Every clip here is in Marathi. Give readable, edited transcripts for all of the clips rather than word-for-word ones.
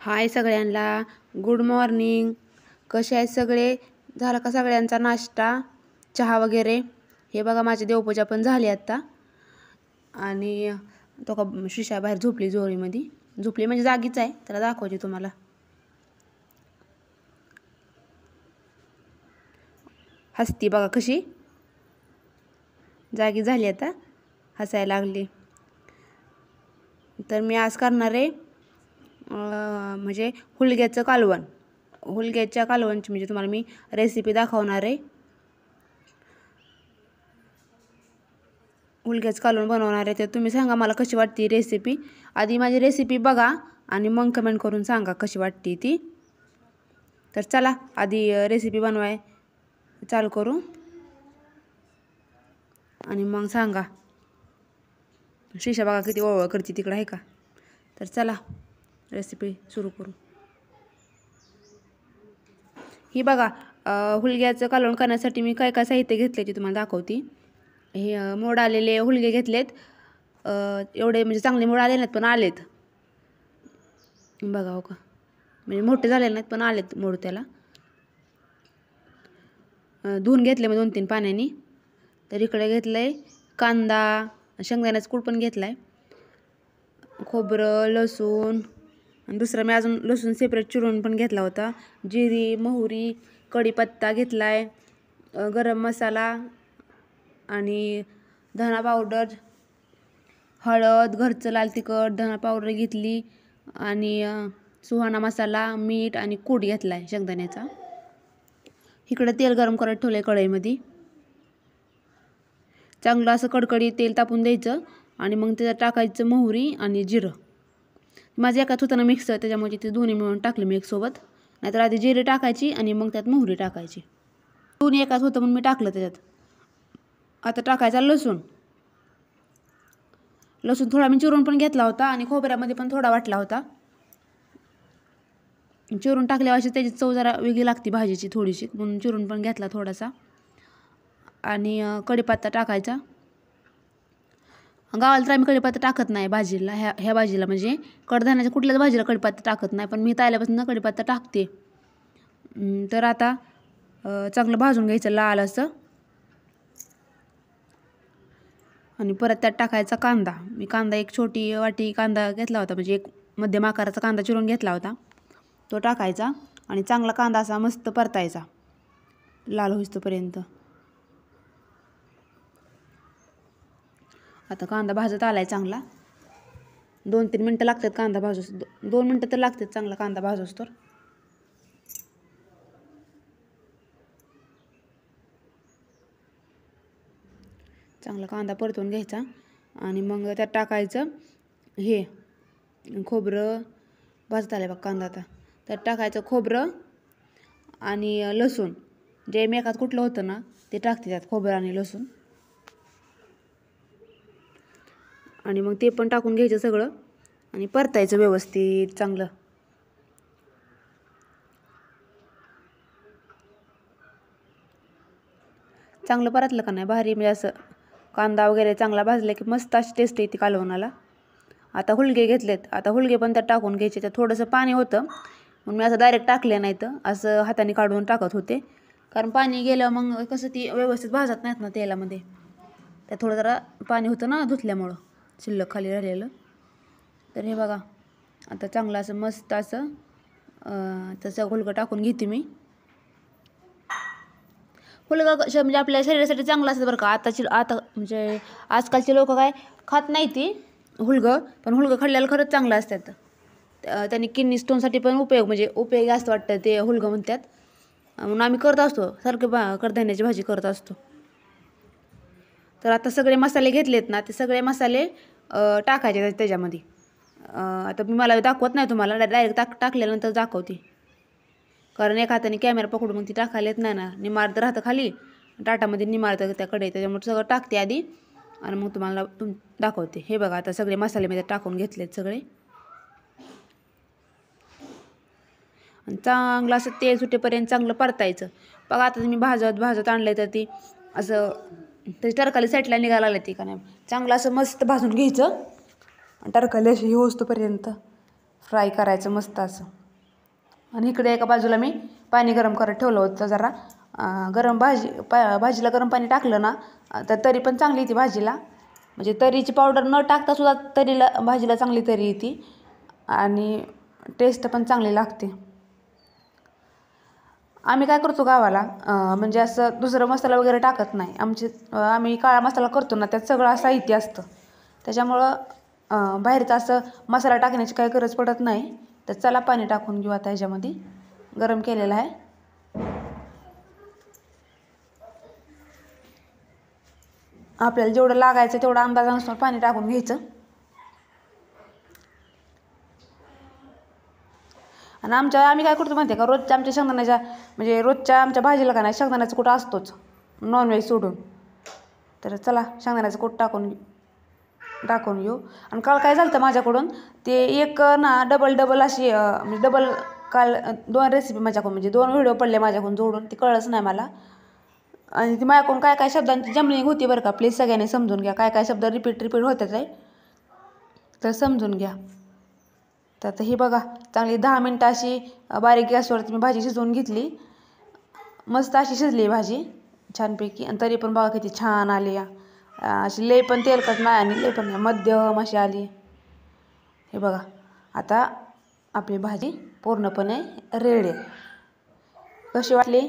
हाय सगळ्यांना, गुड मॉर्निंग. कसे आहेत सगळे? झाला का सगळ्यांचा नाश्ता, चहा वगैरे? हे बघा माझी देवपूजा पण झाली आता. आणि तो का शिशा बाहेर झोपली, जोळीमध्ये झोपली म्हणजे जागीच आहे. त्याला दाखवते तुम्हाला. हसती बघा कशी, जागी झाली आता, हसायला लागली. तर मी आज करणार आहे म्हणजे हुलग्याचं कालवण. हुलग्याच्या कालवणची म्हणजे तुम्हाला मी रेसिपी दाखवणार आहे. हुलग्याचं कालवण बनवणार आहे. तर तुम्ही सांगा मला कशी वाटते रेसिपी. आधी माझी रेसिपी बघा आणि मग कमेंट करून सांगा कशी वाटते ती. तर चला आधी रेसिपी बनवाय चालू करू आणि मग सांगा. शिशा बघा किती ओळख करते तिकडं, आहे का? तर चला रेसिपी सुरू करू. ही बघा हुलग्याचं कालवण करण्यासाठी मी काय काय साहित्य घेतले ते तुम्हाला दाखवते. हे मोड आलेले हुलगे घेतलेत. एवढे म्हणजे चांगले मोड आले नाहीत पण आलेत बघा. हो का, म्हणजे मोठे झाले नाहीत पण आलेत मोड. त्याला धुवून घेतले मग 2-3 पाण्याने. तर इकडे घेतलं आहे कांदा, शेंगदाण्याचा कूट पण घेतला आहे, खोबरं, लसूण, आणि दुसरा मी अजून लसूण सेपरेट चिरून पण घेतला होता. जिरी, मोहरी, कढीपत्ता घेतला आहे, गरम मसाला आणि धना पावडर, हळद, घरचं लाल तिखट, धना पावडर घेतली आणि सुहाणा मसाला, मीठ आणि कूट घेतला आहे शेंगदाण्याचा. इकडे तेल गरम करत ठेवलं आहे कढईमध्ये. चांगलं असं कडकडीत तेल तापून द्यायचं आणि मग त्याच्यात टाकायचं मोहरी आणि जिरं. माझं एकाच होतं ना मिक्स, त्याच्यामुळे ते दोन्ही मिळून टाकले मी एकसोबत. नाहीतर आधी जिरे टाकायची आणि मग त्यात मोहरी टाकायची. दोन्ही एकाच होतं म्हणून मी टाकलं त्याच्यात. आता टाकायचा लसूण. लसूण थोडा मी चिरून पण घेतला होता आणि खोबऱ्यामध्ये पण थोडा वाटला होता. चिरून टाकल्यावर अशी त्याची चव जरा वेगळी लागते भाजीची थोडीशी, म्हणून चिरून पण घेतला थोडासा. आणि कढीपत्ता टाकायचा. गावाला तर आम्ही कढीपत्ता टाकत नाही भाजीला, ह्या भाजीला म्हणजे कडधान्याच्या कुठल्याच भाजीला कढीपत्ता टाकत नाही, पण मी तायल्यापासून कढीपत्ता टाकते. तर आता चांगलं भाजून घ्यायचं लाल असं. आणि परत त्यात टाकायचा कांदा. मी कांदा एक छोटी वाटी कांदा घेतला होता, म्हणजे एक मध्यम आकाराचा कांदा चिरून घेतला होता, तो टाकायचा. आणि चांगला कांदा असा मस्त परतायचा लाल होईस्तोपर्यंत. आता कांदा भाजत आलाय चांगला. 2-3 मिनटं लागतात कांदा भाजूस, 2 मिनटं तर लागतात चांगला कांदा भाजूस तर. चांगला कांदा परतवून घ्यायचा आणि मग त्यात टाकायचं हे खोबरं. भाजत आलं बघ कांदा. आता त्यात टाकायचं खोबरं आणि लसूण. जे मेकात कुठलं होतं ना ते टाकते त्यात, खोबरं आणि लसूण. आणि मग ते पण टाकून घ्यायचं सगळं आणि परतायचं व्यवस्थित चांगलं. चांगलं परतलं का नाही भारी, म्हणजे असं कांदा वगैरे चांगला भाजला की मस्त अशी टेस्ट येते कालवणाला. आता हुलगे घेतलेत. आता हुलगे पण त्यात टाकून घ्यायचे. त्यात थोडंसं पाणी होतं म्हणून मी असं डायरेक्ट टाकले नाही, तर असं हाताने काढून टाकत होते. कारण पाणी गेलं मग कसं ती व्यवस्थित भाजत नाहीत ना तेलामध्ये. त्यात थोडं जरा पाणी होतं ना धुतल्यामुळं, शिल्लक खाली राहिलेलं. तर हे बघा आता चांगलं असं मस्त असं तसं हुलगं टाकून घेते मी. हुलगा म्हणजे आपल्या शरीरासाठी चांगलं असतं बरं का. आता म्हणजे आजकालचे लोक काय खात नाही ती हुलगं, पण हुलगं खाल्ल्याला खरंच चांगलं असतात. त्यांनी किडनी स्टोनसाठी पण म्हणजे उपयोगी असतं वाटतं ते हुलगं म्हणतात. म्हणून आम्ही करत असतो सारखं कडधान्याची भाजी करत असतो. तर आता सगळे मसाले घेतलेत ना, ते सगळे मसाले टाकायचे त्याच्यामध्ये. आता मी मला दाखवत नाही तुम्हाला, डायरेक्ट टाकल्यानंतर दाखवते. कारण एका हाताने कॅमेरा पकडून मग ती टाकायला येत नाही ना. निमारत राहतं खाली टाटामध्ये, निमारतं त्याकडे. त्याच्यामुळे सगळं टाकते आधी आणि मग तुम्हाला दाखवते. हे बघा आता सगळे मसाले मी टाकून घेतलेत सगळे. आणि चांगलं असं तेल सुटेपर्यंत चांगलं परतायचं. बघा आता मी भाजत आणलं तर ती असं त्याची टरकाली साईडला निघायला लागली ती का नाही. चांगलं असं मस्त भाजून घ्यायचं आणि टरकाली अशी होस्तोपर्यंत. फ्राय करायचं मस्त असं. आणि इकडे एका बाजूला मी पाणी गरम करत ठेवलं होतं जरा. गरम भाजीला गरम पाणी टाकलं ना तर तरी पण चांगली येते भाजीला. म्हणजे तरीची पावडर न टाकता सुद्धा तरीला भाजीला चांगली तरी येते आणि टेस्ट पण चांगली लागते. आम्ही काय करतो गावाला म्हणजे असं दुसरं मसाला वगैरे टाकत नाही. आम्ही काळा मसाला करतो ना त्यात सगळं साहित्य असतं. त्याच्यामुळं बाहेरचं असं मसाला टाकण्याची काही गरज पडत नाही. तर चला पाणी टाकून घेऊ आता ह्याच्यामध्ये. गरम केलेलं आहे. आपल्याला जेवढं लागायचं तेवढं अंदाजानुसार पाणी टाकून घ्यायचं. आणि आम्ही काय करतो माहिती आहे का, रोजच्या आमच्या शेंगदाण्याच्या म्हणजे रोजच्या आमच्या भाजीला का नाही शेंगदाण्याचं कूट असतोच नॉनव्हेज सोडून. तर चला शेंगदाण्याचं कूट टाकून घेऊ. आणि काल काय झालं होतं माझ्याकडून ते एक ना डबल अशी म्हणजे डबल काल 2 रेसिपी माझ्याकडून म्हणजे 2 व्हिडिओ पडले माझ्याकडून जोडून. ती कळलंच नाही मला. आणि ती माझ्याकडून काय काय शब्दांची जमलिंग होती बरं का. प्लीज सगळ्यांनी समजून घ्या. काय काय शब्द रिपीट होतात आहे तर समजून घ्या. तर आता ही बघा चांगली 10 मिनटं अशी बारीक गॅसवरती मी भाजी शिजवून घेतली. मस्त अशी शिजली भाजी छानपैकी. आणि तरी पण बघा किती छान आली. अशी लय पण तेलकट नाही आणि लय पण नाही, मध्यम अशी आली. हे बघा आता आपली भाजी पूर्णपणे रेडी आहे. कशी वाटली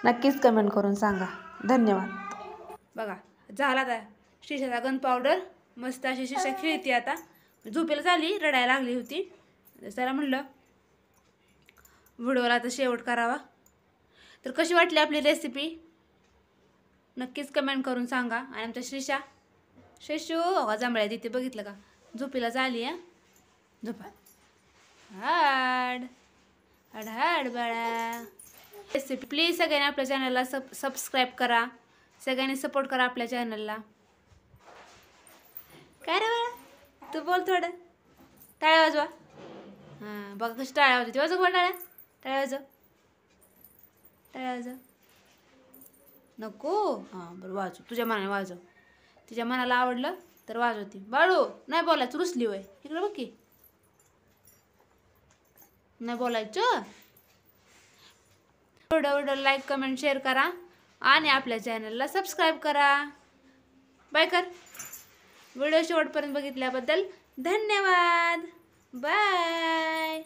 नक्कीच कमेंट करून सांगा. धन्यवाद. बघा झाला आता शिशाचा गन पावडर मस्त अशी शिशा खेळते. आता झोपेला झाली, रडायला लागली होती. जरा म्हणलं व्हिडिओला आता शेवट करावा. तर कशी वाटली आपली रेसिपी नक्कीच कमेंट करून सांगा. आणि आमच्या शिशू हो जांभळ्या तिथे बघितलं का झोपेला झाली. झोपा हाड हाड हाड बाळा. रेसिपी प्लीज सगळ्यांनी आपल्या चॅनलला सबस्क्राईब करा. सगळ्यांनी सपोर्ट करा आपल्या चॅनलला. काय रे बाळा तू बोल थोडं. टाळ्या वाजवा. हां बघा कशी टाळ्या वाजवते. वाजव कोण टाळ्या. टाळ्या वाजव. नको हां बरं वाजव. तुझ्या मनाने वाजव. तिच्या मनाला आवडलं तर वाजवते. बाळू नाही बोलायचं रुसली वय. इकडं बघ की नाही बोलायचं. व्हिडिओ लाईक कमेंट शेअर करा आणि आपल्या चॅनलला सबस्क्राईब करा. बाय कर. व्हिडिओ शेवटपर्यंत बघितल्याबद्दल धन्यवाद. बाय.